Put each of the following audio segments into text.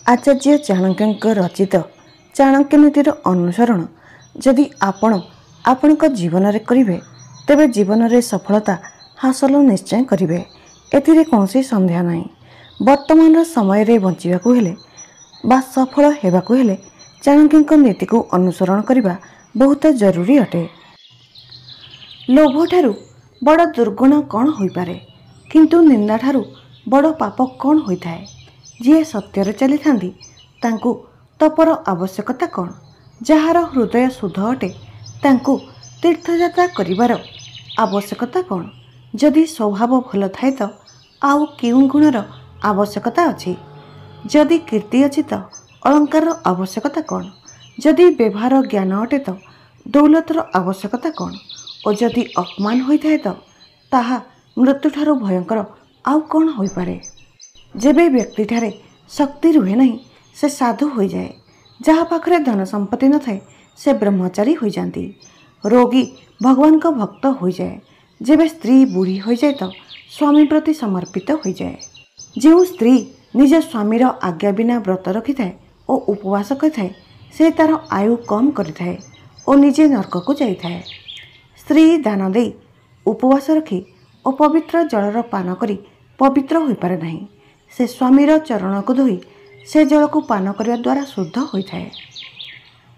आचार्य चाणक्य रचित चाणक्य नीतिर अनुसरण जदि आपण जीवन में करेंगे तेबे जीवन में सफलता हासिल निश्चय करेंगे। एथिरे कौनसी संदेह नहीं। वर्तमान समय रे बंचिबाकु हेले बा सफल हेबाकु हेले चाणक्य नीति को अनुसरण करने बहुत जरूरी अटे। लोभ ठारू बड़ दुर्गुण कौन हो पारे, किंतु निंदा ठारू बड़ पाप कौन होता है। जी सत्यर चली थांदी तांकु तपर आवश्यकता कौन, जार हृदय शुद्ध अटे तांकु तीर्थयात्रा करिवार आवश्यकता कौन। जदि स्वभाव भल थाए तो आउ केउं गुणर आवश्यकता अछि। जदि कीर्ति अछि तो अलंकार आवश्यकता कौन। जदि व्यवहार ज्ञान अटे तो दौलतर आवश्यकता कौन। और जदि अपमान होता है तो ताहा मृत्यु ठारू भयंकर आउ कौन हो पारे। जेबे व्यक्ति ठारे शक्ति रुहे नहीं से साधु हो जाए। जहाँ पाखरे धन संपत्ति न थाए से ब्रह्मचारी हो जाती। रोगी भगवान का भक्त हो जाए। जेबे स्त्री बुढ़ी हो जाए तो स्वामी प्रति समर्पित हो जाए। जो स्त्री निज स्वामीर आज्ञा बिना व्रत रखि थाए और उपवास करिथाए से तार आयु कम करिथाए और निजे नरक को जाइथाए। स्त्री दान दे उपवास रखी और पवित्र जलर पान करी पवित्र हो पारे नहीं। से स्वामीर चरण को धोई से जल को पान करने द्वारा शुद्ध होता है।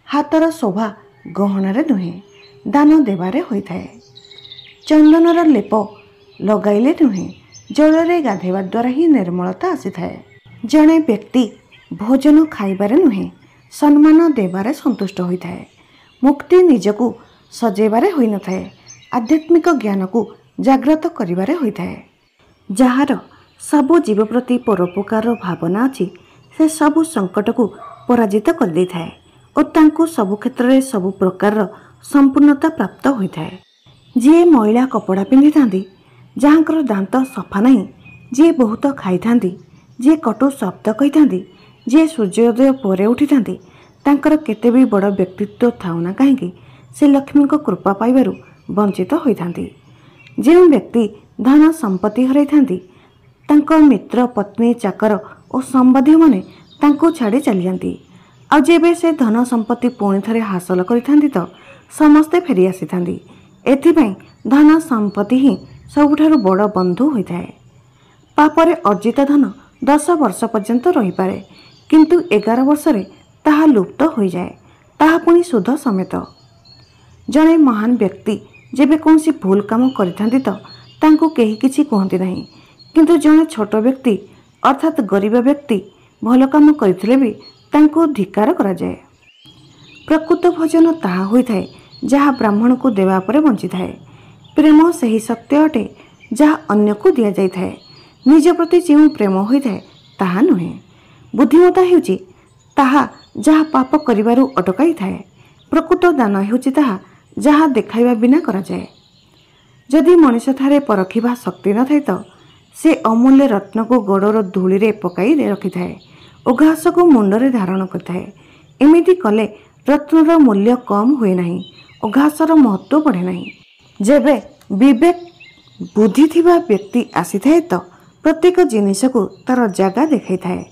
हाथर शोभा गहनारे नुहे दान देवारे होता है। चंदनर लेप लगाइले नुहे जल गाधेवा द्वारा ही निर्मलता आसी थाए। जड़े व्यक्ति भोजन खाइबारे नुहे सम्मान देवारे संतुष्ट होता है। मुक्ति निजको सजेबारे होई न थाए, आध्यात्मिक ज्ञान को जागृत करिबारे होता है। जार सबु जीव प्रति परोपकार भावना अच्छी से सबु संकट को पराजित कर दे थाए और तांको सबु क्षेत्र में सबु प्रकार संपूर्णता प्राप्त होता है। जी मैला कपड़ा पिंधि थांती, जहाँकर दांत सफा नहीं, जी बहुत खाई थांती, जी कटु शब्द कही थांती, जी सूर्योदय पर उठी थांती, तांकर केते भी बड़ व्यक्तित्व थाउना कहीं से लक्ष्मी को कृपा पाइबारु वंचित होई थांती। जो व्यक्ति धन संपत्ति हराई थांती तांको मित्र पत्नी चाकर और संबंधी माने तांको छाड़ी चली जाती। आ जेबे से धन संपत्ति पुणी थरे हासिल करिथांती तो समस्ते फेरी आसी थांती। एथिपाई धन संपत्ति ही सबुठारु बड़ बंधु होता है। पापरे अर्जित धन 10 वर्ष पर्यंत रही पारे, किंतु 11 वर्ष रे ताहा लुप्त हो जाए, ताहा पुणी सुध समेत। जड़े महान व्यक्ति जेबे कौनसी भूल काम करिथांती तो तांको केही किछि कहती नहीं, किंतु जड़े छोट व्यक्ति अर्थात गरीब व्यक्ति भल काम करथिले भी तांको धिक्कार करा जाए। प्रकृत भोजन ताहा होइथाए जहाँ ब्राह्मण को देवा परे बंची थाए। प्रेम सही सत्य अटे जहाँ अन्य को दिया जाय थाए। निज प्रति जो प्रेम होइथाए ताहा नुहे। बुद्धिमता हेउची ताहा जहाँ पाप करिबारु अटकाई थाए। प्रकृत दान हेउची ताहा जहाँ देखाइबा बिना करा जाए। जदि मनुष्य थारे परखिबा शक्ति न थाए तो से अमूल्य रत्न को गोड़र धूली रे पकाई रखि थाए और घास को मुंडरे धारण करथाए। एमिति कले रत्नर मूल्य कम हुए नहीं और घासर महत्व बढ़े नहीं। जेबे विवेक बुद्धि थिबा व्यक्ति आसी थाए तो प्रत्येक जिनिस को तार जगह देखाई थाए।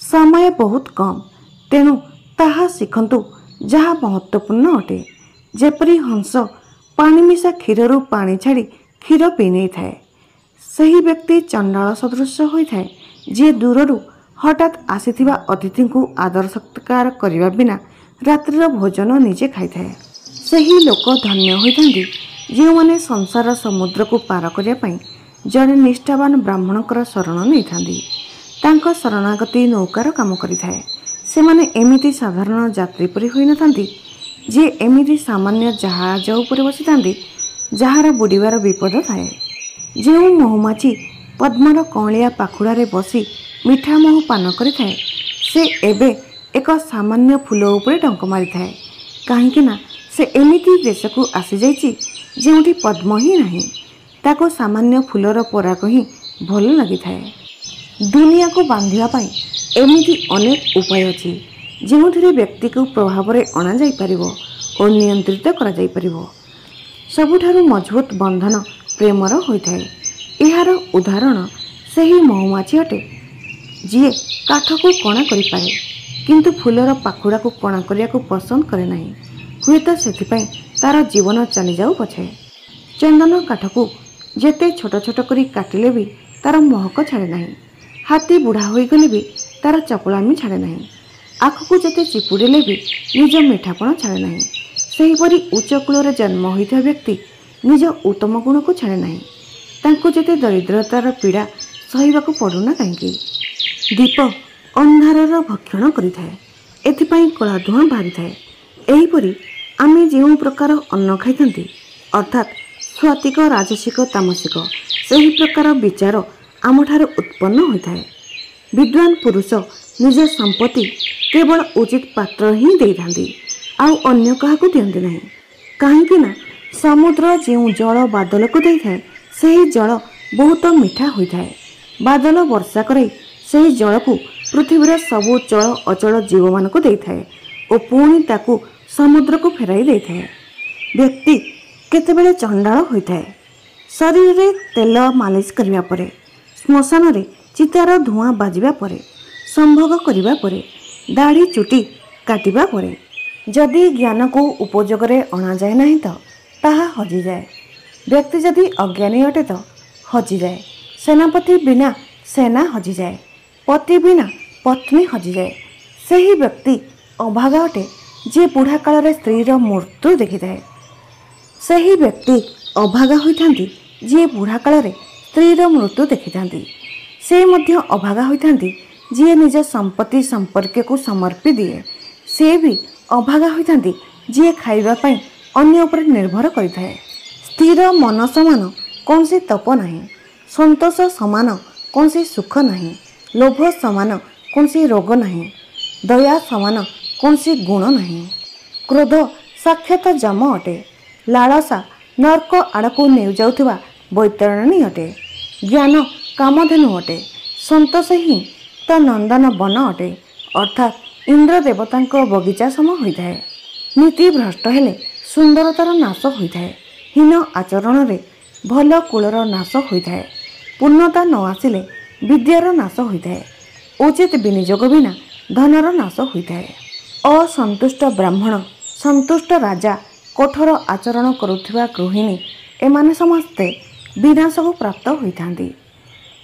समय बहुत कम, तेणु ताहा शिखंतु जहाँ महत्वपूर्ण अटे। जेपरी हंस पानी मिशा क्षीररू पानी छाड़ी क्षीर पी नहीं थाए, सही व्यक्ति चंडाल सदृश होता है जी दूररू हठात आसीथिबा अतिथि को आदर सत्कार करिबा बिना रात्रिर भोजन निजे खाई थाए। सही लोक धन्य होइथांती जो माने संसार समुद्र को पार करिया पई जड़े निष्ठावान ब्राह्मणकर शरण नहीं थांती। तांको शरणागति नौकार काम करिथाए। से माने एमिति साधारण यात्री परि होई न थांती जे एमिति सामान्य जहाज उपरे बसी थांती जहार बुड़ीबार विपद थाए। जो महुमाछी पद्मर कौलिया पाखुड़ारे बसी मिठा महु पान करिथाए से एबे एक सामान्य फूल उपरे डंक मारी थाए, काहेकि ना से एमिति देश को आसी जाइछि जेउठी पद्म ही नहीं, ताको सामान्य फूलर पराग ही भल लगी थाए। दुनिया को बांधिया पाई एमिति अनेक उपाय अछि जेउथिरे व्यक्ति को प्रभाव रे अणा जाई परिबो और नियंत्रित करा जाई परिबो। सबुठारु मजबूत बंधन प्रेमर होइथाए। एहार उदाहरण सही महुमाछी अटे ଯିଏ କାଠକୁ କଣା କରିପାରେ କିନ୍ତୁ ଫୁଲର ପାଖୁଡ଼ାକୁ କଣା କରିବାକୁ ପସନ୍ଦ କରେ ନାହିଁ। ହୁଏତ ସେଥିପାଇଁ ତାର ଜୀବନ ଚାଲିଯାଉ ପଛେ। ଚନ୍ଦନ କାଠକୁ ଯେତେ ଛୋଟ ଛୋଟ କରି କାଟିଲେ ବି ତାର ମହକ ଛାଡ଼େ ନାହିଁ। ହାତୀ ବୁଢ଼ା ହୋଇଗଲେ ବି ତାର ଚପଳାମି ଛାଡ଼େ ନାହିଁ। ଆଖକୁ ଯେତେ ଚିପୁଡ଼ିଲେ ବି ନିଜ ମିଠାପଣ ଛାଡ଼େ ନାହିଁ। ସେହିପରି ଉଚ୍ଚ କୂଳରେ ଜନ୍ମ ହୋଇଥିବା ବ୍ୟକ୍ତି ନିଜ ଉତ୍ତମ ଗୁଣକୁ ଛାଡ଼େ ନାହିଁ। ତାଙ୍କୁ ଯେତେ ଦରିଦ୍ରତାର ପୀଡ଼ା ସହିବାକୁ ପଡ଼ୁନା କାହିଁକି। ଦୀପ ଅନ୍ଧାରର ଭକ୍ଷଣ କରିଥାଏ, ଏଥିପାଇଁ କଳା ଧୂଆଁ ବାହାରିଥାଏ। ଏହିପରି ଆମେ ଯେଉଁ ପ୍ରକାର ଅନ୍ନ ଖାଇଥାନ୍ତି ଅର୍ଥାତ୍ ସ୍ୱାତିକ, ରାଜସିକ, ତାମସିକ, ସେହି ପ୍ରକାର ବିଚାର ଆମଠାରୁ ଉତ୍ପନ୍ନ ହୋଇଥାଏ। ବିଦ୍ୱାନ ପୁରୁଷ ନିଜ ସମ୍ପତ୍ତି କେବଳ ଉଚିତ ପାତ୍ର ହିଁ ଦେଇଥାନ୍ତି, ଆଉ ଅନ୍ୟ କାହାକୁ ଦିଅନ୍ତି ନାହିଁ। କାହିଁକି ନା ସମୁଦ୍ର ଯେଉଁ ଜଳ ବାଦଲକୁ ଦେଇଥାଏ ସେହି ଜଳ ବହୁତ ମିଠା ହୋଇଥାଏ। ବାଦଲ ବର୍ଷା କରାଇ ସେହି ଜଳକୁ ପୃଥିବୀର ସବୁ ଚଳ ଅଚଳ ଜୀବମାନଙ୍କୁ ଦେଇଥାଏ ଓ ପୁଣି ତାକୁ ସମୁଦ୍ରକୁ ଫେରାଇ ଦେଇଥାଏ। ବ୍ୟକ୍ତି କେତେବେଳେ ଚଣ୍ଡାଳ ହୋଇଥାଏ। ଶରୀରରେ ତେଲ ମାଲିସ କରିବା ପରେ, ଶ୍ମଶାନରେ ଚିତାର ଧୂଆଁ ବାଜିବା ପରେ, ସମ୍ଭୋଗ କରିବା ପରେ, ଦାଢ଼ି ଚୁଟି କାଟିବା ପରେ ଯଦି ଜ୍ଞାନକୁ ଉପଯୋଗରେ ଅଣାଯାଏ ନାହିଁ ତ ତାହା ହଜିଯାଏ। ବ୍ୟକ୍ତି ଯଦି ଅଜ୍ଞାନୀ ଅଟେ ତ ହଜିଯାଏ। ସେନାପତି ବିନା ସେନା ହଜିଯାଏ, ପତି ବିନା ପତ୍ନୀ ହଜିଯାଏ। ସେହି ବ୍ୟକ୍ତି ଅଭାଗା ଅଟେ ଯିଏ ବୁଢ଼ା କାଳରେ ସ୍ତ୍ରୀର ମୃତ୍ୟୁ ଦେଖିଥାଏ। ସେହି ବ୍ୟକ୍ତି ଅଭାଗା ହୋଇଥାନ୍ତି ଯିଏ ବୁଢ଼ା କାଳରେ ସ୍ତ୍ରୀର ମୃତ୍ୟୁ ଦେଖିଥାନ୍ତି। ସେ ମଧ୍ୟ ଅଭାଗା ହୋଇଥାନ୍ତି ଯିଏ ନିଜ ସମ୍ପତ୍ତି ସମ୍ପର୍କୀୟକୁ ସମର୍ପି ଦିଏ। ସେ ବି ଅଭାଗା ହୋଇଥାନ୍ତି ଯିଏ ଖାଇବା ପାଇଁ ଅନ୍ୟ ଉପରେ ନିର୍ଭର କରିଥାଏ। ସ୍ଥିର ମନ ସମାନ କୌଣସି ତପ ନାହିଁ, ସନ୍ତୋଷ ସମାନ କୌଣସି ସୁଖ ନାହିଁ, ଲୋଭ ସମାନ କୌଣସି ରୋଗ ନାହିଁ, ଦୟା ସମାନ କୌଣସି ଗୁଣ ନାହିଁ। କ୍ରୋଧ ସାକ୍ଷାତ ଯମ ଅଟେ, ଲାଳସା ନର୍କ ଆଡ଼କୁ ନେଇଯାଉଥିବା ବୈତରଣୀ ଅଟେ, ଜ୍ଞାନ କାମଧେନୁ ଅଟେ, ସନ୍ତୋଷ ହିଁ ତା ନନ୍ଦନ ବନ ଅଟେ, ଅର୍ଥାତ୍ ଇନ୍ଦ୍ର ଦେବତାଙ୍କ ବଗିଚା ସମ ହୋଇଥାଏ। ନୀତି ଭ୍ରଷ୍ଟ ହେଲେ ସୁନ୍ଦରତାର ନାଶ ହୋଇଥାଏ। ହୀନ ଆଚରଣରେ ଭଲ କୁଳର ନାଶ ହୋଇଥାଏ। ପୂର୍ଣ୍ଣତା ନ ଆସିଲେ ବିଦ୍ୟାର ନାଶ ହୋଇଥାଏ। ଉଚିତ ବିନିଯୋଗ ବିନା ଧନର ନାଶ ହୋଇଥାଏ। ଅସନ୍ତୁଷ୍ଟ ବ୍ରାହ୍ମଣ, ସନ୍ତୁଷ୍ଟ ରାଜା, କଠୋର ଆଚରଣ କରୁଥିବା ଗୃହିଣୀ ଏମାନେ ସମସ୍ତେ ବିନାଶକୁ ପ୍ରାପ୍ତ ହୋଇଥାନ୍ତି।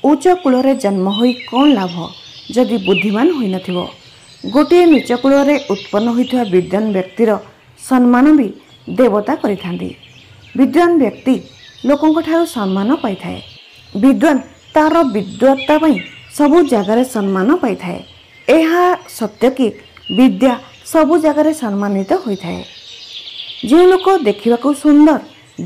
ଉଚ୍ଚ କୂଳରେ ଜନ୍ମ ହୋଇ କ'ଣ ଲାଭ ଯଦି ବୁଦ୍ଧିମାନ ହୋଇନଥିବ। ଗୋଟିଏ ନୀଚ କୂଳରେ ଉତ୍ପନ୍ନ ହୋଇଥିବା ବିଦ୍ୱାନ ବ୍ୟକ୍ତିର ସମ୍ମାନ ବି ଦେବତା କରିଥାନ୍ତି। ବିଦ୍ୱାନ ବ୍ୟକ୍ତି ଲୋକଙ୍କଠାରୁ ସମ୍ମାନ ପାଇଥାଏ। ବିଦ୍ୱାନ ତାର ବିଦ୍ୱତ୍ତା ପାଇଁ ସବୁ ଜାଗାରେ ସମ୍ମାନ ପାଇଥାଏ। ଏହା ସତ୍ୟ କି ବିଦ୍ୟା ସବୁ ଜାଗାରେ ସମ୍ମାନିତ ହୋଇଥାଏ। ଯେଉଁ ଲୋକ ଦେଖିବାକୁ ସୁନ୍ଦର,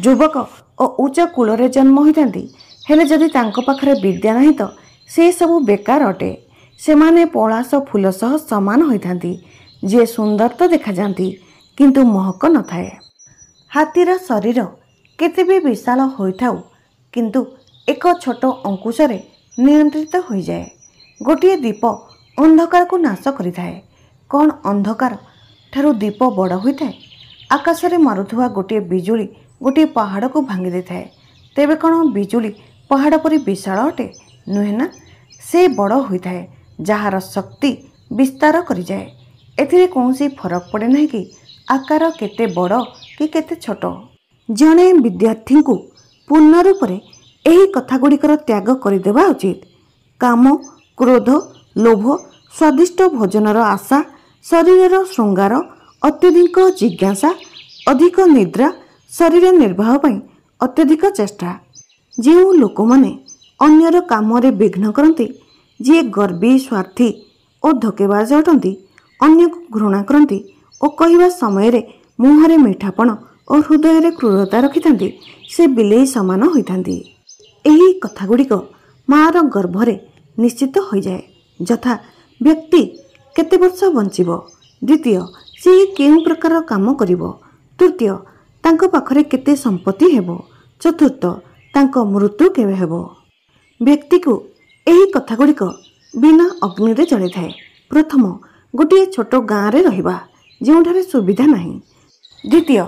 ଯୁବକ ଓ ଉଚ୍ଚ କୂଳରେ ଜନ୍ମ ହୋଇଥାନ୍ତି, ହେଲେ ଯଦି ତାଙ୍କ ପାଖରେ ବିଦ୍ୟା ନାହିଁ ତ ସେ ସବୁ ବେକାର ଅଟେ। ସେମାନେ ପଳାଶ ଫୁଲ ସହ ସମାନ ହୋଇଥାନ୍ତି, ଯିଏ ସୁନ୍ଦର ତ ଦେଖାଯାଆନ୍ତି କିନ୍ତୁ ମହକ ନଥାଏ। ହାତୀର ଶରୀର କେତେ ବି ବିଶାଳ ହୋଇଥାଉ କିନ୍ତୁ ଏକ ଛୋଟ ଅଙ୍କୁଶରେ ନିୟନ୍ତ୍ରିତ ହୋଇଯାଏ। ଗୋଟିଏ ଦୀପ ଅନ୍ଧକାରକୁ ନାଶ କରିଥାଏ। କ'ଣ ଅନ୍ଧକାର ଠାରୁ ଦୀପ ବଡ଼ ହୋଇଥାଏ? ଆକାଶରେ ମାରୁଥିବା ଗୋଟିଏ ବିଜୁଳି ଗୋଟିଏ ପାହାଡ଼କୁ ଭାଙ୍ଗି ଦେଇଥାଏ। ତେବେ କ'ଣ ବିଜୁଳି ପାହାଡ଼ ପରି ବିଶାଳ ଅଟେ? ନୁହେଁ ନା। ସେ ବଡ଼ ହୋଇଥାଏ ଯାହାର ଶକ୍ତି ବିସ୍ତାର କରିଯାଏ। ଏଥିରେ କୌଣସି ଫରକ ପଡ଼େ ନାହିଁ କି ଆକାର କେତେ ବଡ଼ କି କେତେ ଛୋଟ। ଜଣେ ବିଦ୍ୟାର୍ଥୀଙ୍କୁ ପୂର୍ଣ୍ଣ ରୂପରେ ଏହି କଥାଗୁଡ଼ିକର ତ୍ୟାଗ କରିଦେବା ଉଚିତ। କାମ, କ୍ରୋଧ, ଲୋଭ, ସ୍ୱାଦିଷ୍ଟ ଭୋଜନର ଆଶା, ଶରୀରର ଶୃଙ୍ଗାର, ଅତ୍ୟଧିକ ଜିଜ୍ଞାସା, ଅଧିକ ନିଦ୍ରା, ଶରୀର ନିର୍ବାହ ପାଇଁ ଅତ୍ୟଧିକ ଚେଷ୍ଟା। ଯେଉଁ ଲୋକମାନେ ଅନ୍ୟର କାମରେ ବିଘ୍ନ କରନ୍ତି, ଯିଏ ଗର୍ବୀ, ସ୍ୱାର୍ଥୀ ଓ ଧୋକେବାଜ ଅଟନ୍ତି, ଅନ୍ୟକୁ ଘୃଣା କରନ୍ତି ଓ କହିବା ସମୟରେ ମୁହଁରେ ମିଠାପଣ ଓ ହୃଦୟରେ କ୍ରୂରତା ରଖିଥାନ୍ତି, ସେ ବିଲେଇ ସମାନ ହୋଇଥାନ୍ତି। ଏହି କଥାଗୁଡ଼ିକ ମାଆର ଗର୍ଭରେ ନିଶ୍ଚିତ ହୋଇଯାଏ। ଯଥା ବ୍ୟକ୍ତି କେତେ ବର୍ଷ ବଞ୍ଚିବ, ଦ୍ୱିତୀୟ ସେ କେଉଁ ପ୍ରକାର କାମ କରିବ, ତୃତୀୟ ତାଙ୍କ ପାଖରେ କେତେ ସମ୍ପତ୍ତି ହେବ, ଚତୁର୍ଥ ତାଙ୍କ ମୃତ୍ୟୁ କେବେ ହେବ। ବ୍ୟକ୍ତିକୁ ଏହି କଥାଗୁଡ଼ିକ ବିନା ଅଗ୍ନିରେ ଜଳିଥାଏ। ପ୍ରଥମ, ଗୋଟିଏ ଛୋଟ ଗାଁରେ ରହିବା ଯେଉଁଠାରେ ସୁବିଧା ନାହିଁ। ଦ୍ୱିତୀୟ,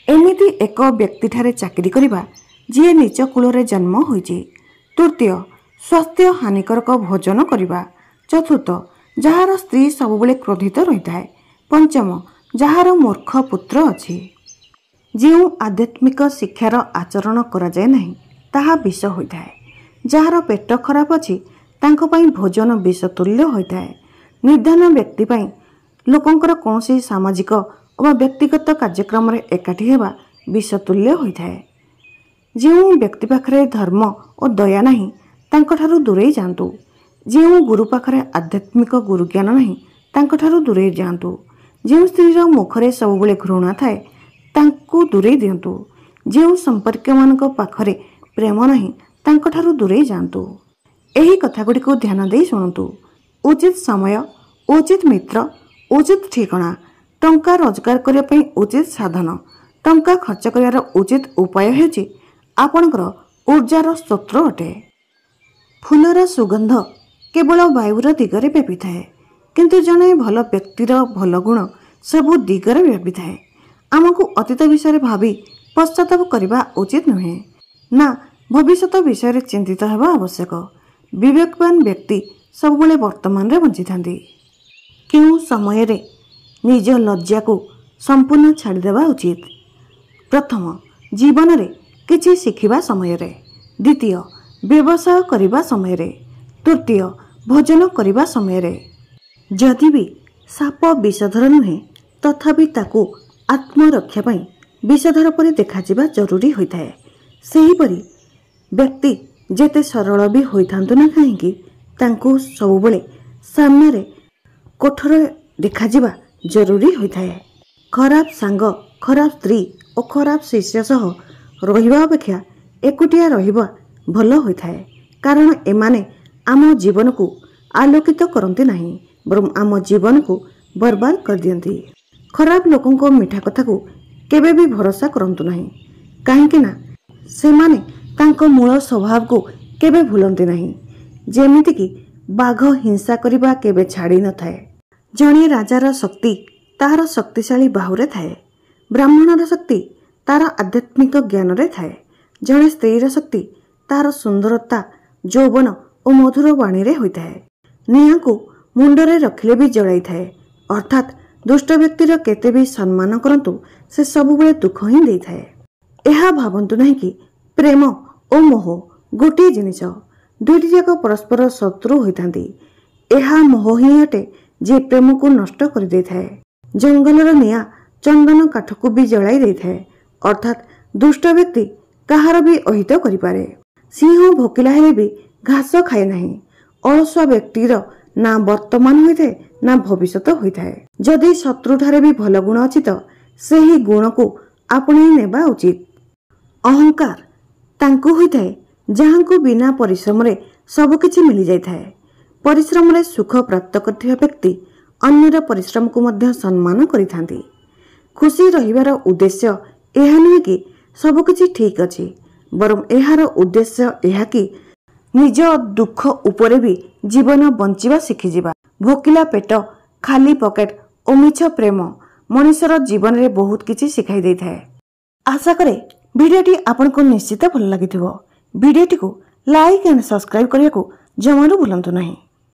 ଏମିତି ଏକ ବ୍ୟକ୍ତିଠାରେ ଚାକିରି କରିବା ଯିଏ ନିଚ କୂଳରେ ଜନ୍ମ ହୋଇଛି। ତୃତୀୟ, ସ୍ୱାସ୍ଥ୍ୟ ହାନିକାରକ ଭୋଜନ କରିବା। चतुर्थ, ଯାହାର ସ୍ତ୍ରୀ ସବୁବେଳେ କ୍ରୋଧିତ ରହିଥାଏ। ପଞ୍ଚମ, ଯାହାର ମୂର୍ଖ ପୁତ୍ର ଅଛି। ଯେଉଁ ଆଧ୍ୟାତ୍ମିକ ଶିକ୍ଷାର ଆଚରଣ କରାଯାଏ ନାହିଁ ତାହା ବିଷ ହୋଇଥାଏ। ଯାହାର ପେଟ ଖରାପ ଅଛି ତାଙ୍କ ପାଇଁ ଭୋଜନ ବିଷ ତୁଲ୍ୟ ହୋଇଥାଏ। ନିର୍ଦ୍ଧନ ବ୍ୟକ୍ତି ପାଇଁ ଲୋକଙ୍କର କୌଣସି ସାମାଜିକ ବା ବ୍ୟକ୍ତିଗତ କାର୍ଯ୍ୟକ୍ରମରେ ଏକାଠି ହେବା ବିଷ ତୁଲ୍ୟ ହୋଇଥାଏ। ଯେଉଁ ବ୍ୟକ୍ତି ପାଖରେ ଧର୍ମ ଓ ଦୟା ନାହିଁ ତାଙ୍କଠାରୁ ଦୂରେଇ ଯାଆନ୍ତୁ। ଯେଉଁ ଗୁରୁ ପାଖରେ ଆଧ୍ୟାତ୍ମିକ ଗୁରୁଜ୍ଞାନ ନାହିଁ ତାଙ୍କଠାରୁ ଦୂରେଇ ଯାଆନ୍ତୁ। ଯେଉଁ ସ୍ତ୍ରୀର ମୁଖରେ ସବୁବେଳେ ଘୃଣା ଥାଏ ତାଙ୍କୁ ଦୂରେଇ ଦିଅନ୍ତୁ। ଯେଉଁ ସମ୍ପର୍କୀୟମାନଙ୍କ ପାଖରେ ପ୍ରେମ ନାହିଁ ତାଙ୍କଠାରୁ ଦୂରେଇ ଯାଆନ୍ତୁ। ଏହି କଥାଗୁଡ଼ିକୁ ଧ୍ୟାନ ଦେଇ ଶୁଣନ୍ତୁ। ଉଚିତ ସମୟ, ଉଚିତ ମିତ୍ର, ଉଚିତ ଠିକଣା। ଟଙ୍କା ରୋଜଗାର କରିବା ପାଇଁ ଉଚିତ ସାଧନ। ଟଙ୍କା ଖର୍ଚ୍ଚ କରିବାର ଉଚିତ ଉପାୟ ହେଉଛି ଆପଣଙ୍କର ଉର୍ଜାର ସ୍ରୋତ ଅଟେ। ଫୁଲର ସୁଗନ୍ଧ କେବଳ ବାୟୁର ଦିଗରେ ବ୍ୟାପିଥାଏ, କିନ୍ତୁ ଜଣେ ଭଲ ବ୍ୟକ୍ତିର ଭଲ ଗୁଣ ସବୁ ଦିଗରେ ବ୍ୟାପିଥାଏ। ଆମକୁ ଅତୀତ ବିଷୟରେ ଭାବି ପଶ୍ଚାତାପ କରିବା ଉଚିତ ନୁହେଁ, ନା ଭବିଷ୍ୟତ ବିଷୟରେ ଚିନ୍ତିତ ହେବା ଆବଶ୍ୟକ। ବିବେକବାନ ବ୍ୟକ୍ତି ସବୁବେଳେ ବର୍ତ୍ତମାନରେ ବଞ୍ଚିଥାନ୍ତି। କେଉଁ ସମୟରେ ନିଜ ଲଜ୍ଜାକୁ ସମ୍ପୂର୍ଣ୍ଣ ଛାଡ଼ିଦେବା ଉଚିତ? ପ୍ରଥମ, ଜୀବନରେ କିଛି ଶିଖିବା ସମୟରେ। ଦ୍ୱିତୀୟ, ବ୍ୟବସାୟ କରିବା ସମୟରେ। ତୃତୀୟ, ଭୋଜନ କରିବା ସମୟରେ। ଯଦି ବି ସାପ ବିଷଧର ନୁହେଁ ତଥାପି ତାକୁ ଆତ୍ମରକ୍ଷା ପାଇଁ ବିଷଧର ପରି ଦେଖାଯିବା ଜରୁରୀ ହୋଇଥାଏ। ସେହିପରି ବ୍ୟକ୍ତି ଯେତେ ସରଳ ବି ହୋଇଥାନ୍ତୁ ନା କାହିଁକି ତାଙ୍କୁ ସବୁବେଳେ ସାମ୍ନାରେ କଠୋର ଦେଖାଯିବା ଜରୁରୀ ହୋଇଥାଏ। ଖରାପ ସାଙ୍ଗ, ଖରାପ ସ୍ତ୍ରୀ ଓ ଖରାପ ଶିଷ୍ୟ ସହ ରହିବା ଅପେକ୍ଷା ଏକୁଟିଆ ରହିବା ଭଲ ହୋଇଥାଏ। କାରଣ ଏମାନେ ଆମ ଜୀବନକୁ ଆଲୋକିତ କରନ୍ତି ନାହିଁ, ବରଂ ଆମ ଜୀବନକୁ ବର୍ବାଦ କରିଦିଅନ୍ତି। ଖରାପ ଲୋକଙ୍କ ମିଠା କଥାକୁ କେବେ ବି ଭରସା କରନ୍ତୁ ନାହିଁ, କାହିଁକି ନା ସେମାନେ ତାଙ୍କ ମୂଳ ସ୍ୱଭାବକୁ କେବେ ଭୁଲନ୍ତି ନାହିଁ। ଯେମିତିକି ବାଘ ହିଂସା କରିବା କେବେ ଛାଡ଼ି ନଥାଏ। ଜଣେ ରାଜାର ଶକ୍ତି ତାହାର ଶକ୍ତିଶାଳୀ ବାହୁରେ ଥାଏ। ବ୍ରାହ୍ମଣର ଶକ୍ତି ତାହାର ଆଧ୍ୟାତ୍ମିକ ଜ୍ଞାନରେ ଥାଏ। ଜଣେ ସ୍ତ୍ରୀର ଶକ୍ତି ତାହାର ସୁନ୍ଦରତା, ଯୌବନ ଓ ମଧୁର ବାଣୀରେ ହୋଇଥାଏ। ନିଆଁକୁ ମୁଣ୍ଡରେ ରଖିଲେ ବି ଜଳାଇଥାଏ। ଅର୍ଥାତ୍ ଦୁଷ୍ଟ ବ୍ୟକ୍ତିର କେତେ ବି ସମ୍ମାନ କରନ୍ତୁ ସେ ସବୁବେଳେ ଦୁଃଖ ହିଁ ଦେଇଥାଏ। ଏହା ଭାବନ୍ତୁ ନାହିଁ କି ପ୍ରେମ ଓ ମୋହ ଗୋଟିଏ ଜିନିଷ, ଦୁଇଟି ଯାକ ପରସ୍ପର ଶତ୍ରୁ ହୋଇଥାନ୍ତି। ଏହା ମୋହ ହିଁ ଅଟେ ଯେ ପ୍ରେମକୁ ନଷ୍ଟ କରିଦେଇଥାଏ। ଜଙ୍ଗଲର ନିଆଁ ଚନ୍ଦନ କାଠକୁ ବି ଜଳାଇ ଦେଇଥାଏ। ଅର୍ଥାତ୍ ଦୁଷ୍ଟ ବ୍ୟକ୍ତି କାହାର ବି ଅହିତ କରିପାରେ। ସିଂହ ଭୋକିଲା ହେଲେ ବି ଘାସ ଖାଏ ନାହିଁ। ଅଳସୁଆ ବ୍ୟକ୍ତିର ନା ବର୍ତ୍ତମାନ ହୋଇଥାଏ ନା ଭବିଷ୍ୟତ ହୋଇଥାଏ। ଯଦି ଶତ୍ରୁଠାରେ ବି ଭଲ ଗୁଣ ଅଛି ତ ସେହି ଗୁଣକୁ ଆପଣେଇ ନେବା ଉଚିତ। ଅହଙ୍କାର ତାଙ୍କୁ ହୋଇଥାଏ ଯାହାଙ୍କୁ ବିନା ପରିଶ୍ରମରେ ସବୁକିଛି ମିଳିଯାଇଥାଏ। ପରିଶ୍ରମରେ ସୁଖ ପ୍ରାପ୍ତ କରିଥିବା ବ୍ୟକ୍ତି ଅନ୍ୟର ପରିଶ୍ରମକୁ ମଧ୍ୟ ସମ୍ମାନ କରିଥାନ୍ତି। ଖୁସି ରହିବାର ଉଦ୍ଦେଶ୍ୟ ଏହା ନୁହେଁ କି ସବୁକିଛି ଠିକ୍ ଅଛି, ବରଂ ଏହାର ଉଦ୍ଦେଶ୍ୟ ଏହା କି ନିଜ ଦୁଃଖ ଉପରେ ବି ଜୀବନ ବଞ୍ଚିବା ଶିଖିଯିବା। ଭୋକିଲା ପେଟ, ଖାଲି ପକେଟ ଓ ମିଛ ପ୍ରେମ ମଣିଷର ଜୀବନରେ ବହୁତ କିଛି ଶିଖାଇ ଦେଇଥାଏ। ଆଶା କରେ ଭିଡ଼ିଓଟି ଆପଣଙ୍କୁ ନିଶ୍ଚିତ ଭଲ ଲାଗିଥିବ। ଭିଡ଼ିଓଟିକୁ ଲାଇକ୍ ଆଣ୍ଡ ସବସ୍କ୍ରାଇବ୍ କରିବାକୁ ଜମାରୁ ଭୁଲନ୍ତୁ ନାହିଁ।